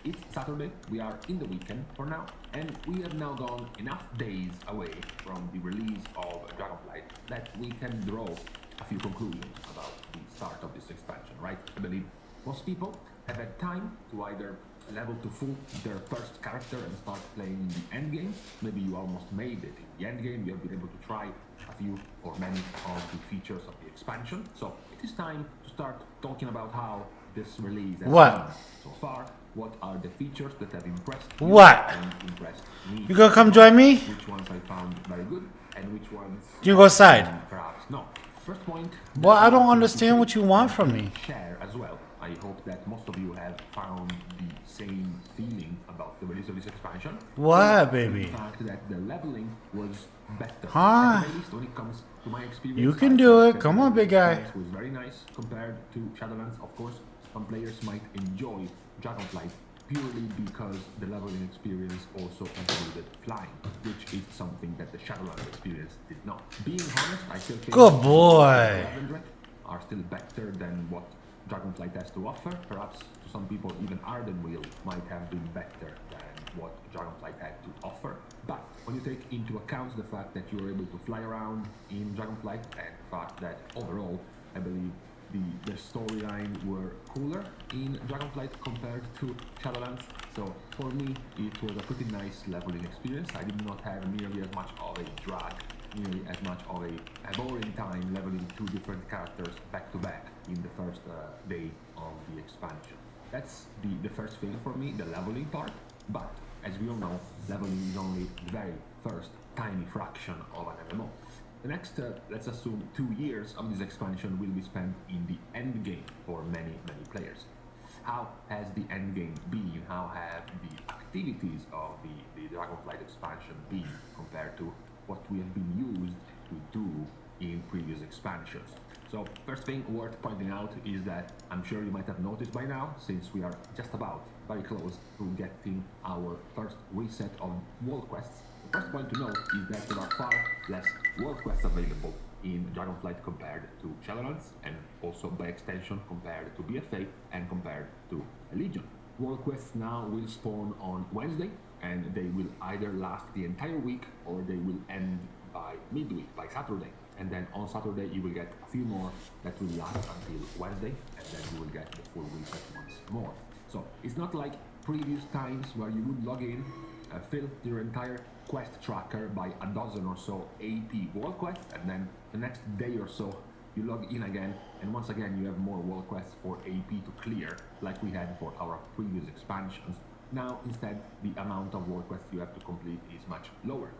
It's Saturday, we are in the weekend for now, and we have now gone enough days away from the release of Dragonflight that we can draw a few conclusions about the start of this expansion, right? I believe most people have had time to either level to full their first character and start playing the end game. Maybe you almost made it in the end game, you have been able to try a few or many of the features of the expansion. So it is time to start talking about how this release has been so far. What are the features that have impressed you and impressed me? You gonna come join me? Which ones I found very good and which ones You go outside. Perhaps no. First point. Well, I don't understand what you want from me. Share as well. I hope that most of you have found the same feeling about the release of this expansion. What, baby? The fact that the leveling was better. Huh? At least when it comes to my experience. You can do it. Come on, big guy. It was very nice compared to Shadowlands. Of course, some players might enjoy Dragonflight purely because the leveling experience also included flying, which is something that the Shadowlands experience did not. Being honest, I still think Good boy. Ravendreth are still better than what Dragonflight has to offer. Perhaps to some people even Ardenweald might have been better than what Dragonflight had to offer. But when you take into account the fact that you are able to fly around in Dragonflight and the fact that overall I believe the storyline were cooler in Dragonflight compared to Shadowlands. So for me, it was a pretty nice leveling experience. I did not have nearly as much of a drag, nearly as much of a boring time leveling two different characters back to back in the first day of the expansion. That's the first thing for me, the leveling part. But as we all know, leveling is only the very first tiny fraction of an MMO. The next, let's assume 2 years of this expansion will be spent in the end game for many players. How has the end game been? How have the activities of the Dragonflight expansion been compared to what we have been used to do in previous expansions? So first thing worth pointing out is that I'm sure you might have noticed by now, since we are just about very close to getting our first reset of world quests. The first point to note is that there are far less world quests available in Dragonflight compared to Shadowlands, and also by extension compared to BFA and compared to Legion. World quests now will spawn on Wednesday, and they will either last the entire week or they will end by midweek, by Saturday. And then on Saturday you will get a few more that will last until Wednesday, and then you will get the full reset once more. So it's not like previous times where you would log in, fill your entire quest tracker by a dozen or so AP world quests, and then the next day or so you log in again, and once again you have more world quests for AP to clear, like we had for our previous expansions. Now instead, the amount of world quests you have to complete is much lower.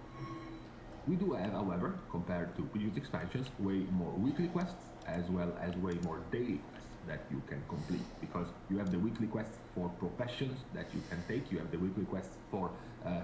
We do have, however, compared to previous expansions, way more weekly quests as well as way more daily quests that you can complete, because you have the weekly quests for professions that you can take, you have the weekly quests for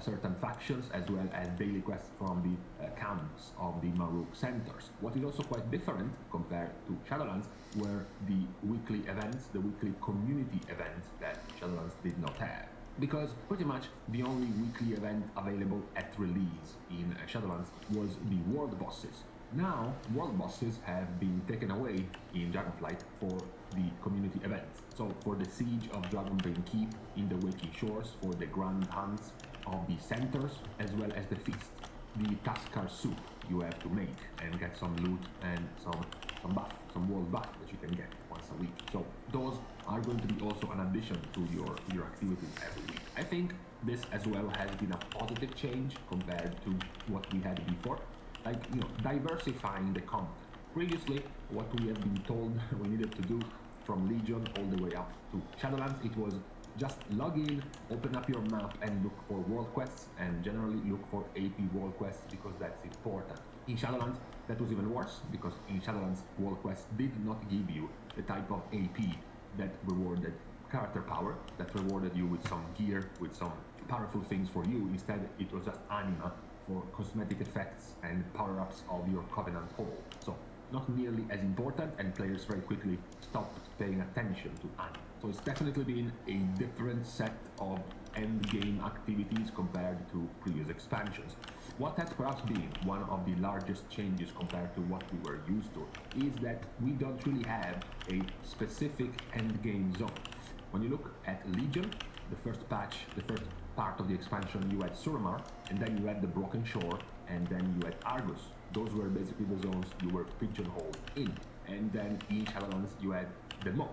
certain factions, as well as daily quests from the camps of the Maruk centers. What is also quite different compared to Shadowlands, where the weekly events, the weekly community events that Shadowlands did not have. Because pretty much the only weekly event available at release in Shadowlands was the world bosses. Now, world bosses have been taken away in Dragonflight for the community events. So for the siege of Dragonbane Keep in the Waking Shores, for the grand hunts of the centers, as well as the feast. The Taskar soup you have to make and get some loot and some buff, some world buff that you can get once a week. So those are going to be also an addition to your activities every week. I think this as well has been a positive change compared to what we had before. Like, you know, diversifying the content. Previously, what we have been told we needed to do from Legion all the way up to Shadowlands, it was just log in, open up your map and look for world quests, and generally look for AP world quests because that's important. In Shadowlands, that was even worse, because in Shadowlands, world quests did not give you the type of AP that rewarded character power, that rewarded you with some gear, with some powerful things for you. Instead, it was just anima for cosmetic effects and power-ups of your Covenant Hall. So not nearly as important, and players very quickly stopped paying attention to anima. So it's definitely been a different set of end-game activities compared to previous expansions. What has perhaps been one of the largest changes compared to what we were used to is that we don't really have a specific end-game zone. When you look at Legion, the first patch, the first part of the expansion, you had Suramar, and then you had the Broken Shore, and then you had Argus. Those were basically the zones you were pigeonholed in. And then each Avalons you had the Maw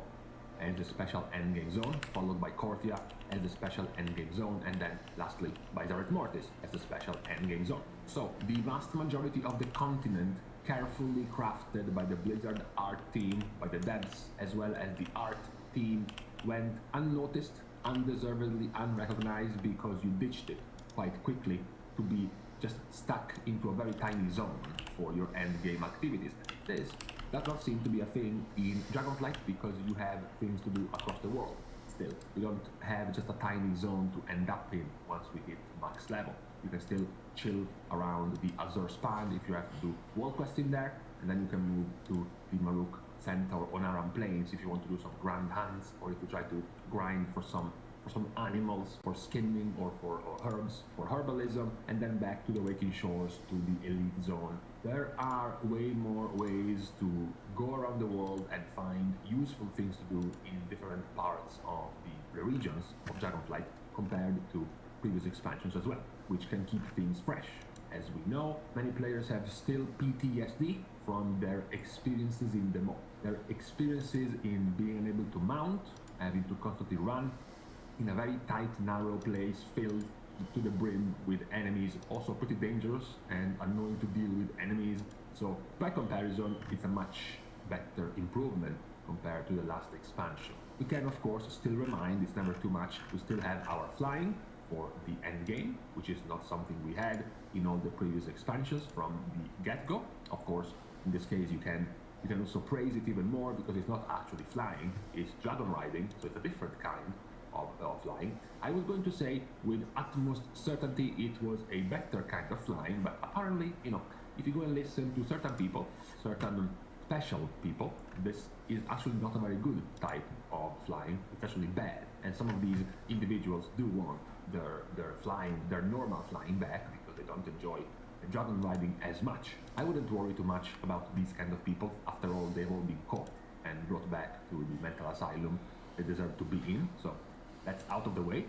as a special endgame zone, followed by Cortia as a special endgame zone, and then lastly by Zereth Mortis as a special endgame zone. So the vast majority of the continent, carefully crafted by the Blizzard art team, by the devs, as well as the art team, went unnoticed, undeservedly unrecognized because you ditched it quite quickly to be just stuck into a very tiny zone for your endgame activities. This does not seem to be a thing in Dragonflight because you have things to do across the world. Still, you don't have just a tiny zone to end up in once we hit max level. You can still chill around the Azure Span if you have to do wall quests in there, and then you can move to the Maruk Centaur on Aram Plains if you want to do some grand hunts, or if you try to grind for some animals, for skinning, or for herbs, for herbalism, and then back to the Waking Shores to the Elite Zone. There are way more ways to go around the world and find useful things to do in different parts of the regions of Dragonflight compared to previous expansions as well, which can keep things fresh. As we know, many players have still PTSD from their experiences in the Maw. Their experiences in being unable to mount, having to constantly run in a very tight, narrow place filled to the brim with enemies, also pretty dangerous and annoying to deal with enemies. So by comparison, it's a much better improvement compared to the last expansion. We can of course still remind, it's never too much, we still have our flying for the end game, which is not something we had in all the previous expansions from the get-go. Of course, in this case you can also praise it even more because it's not actually flying, it's dragon riding, so it's a different kind of flying. I was going to say with utmost certainty it was a better kind of flying, but apparently, if you go and listen to certain people, certain special people, this is actually not a very good type of flying. It's actually bad, and some of these individuals do want their normal flying back because they don't enjoy dragon riding as much. I wouldn't worry too much about these kind of people. After all, they've all been caught and brought back to the mental asylum they deserve to be in, so that's out of the way.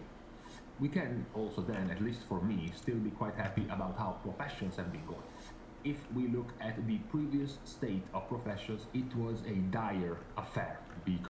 We can also then, at least for me, still be quite happy about how professions have been going. If we look at the previous state of professions, it was a dire affair because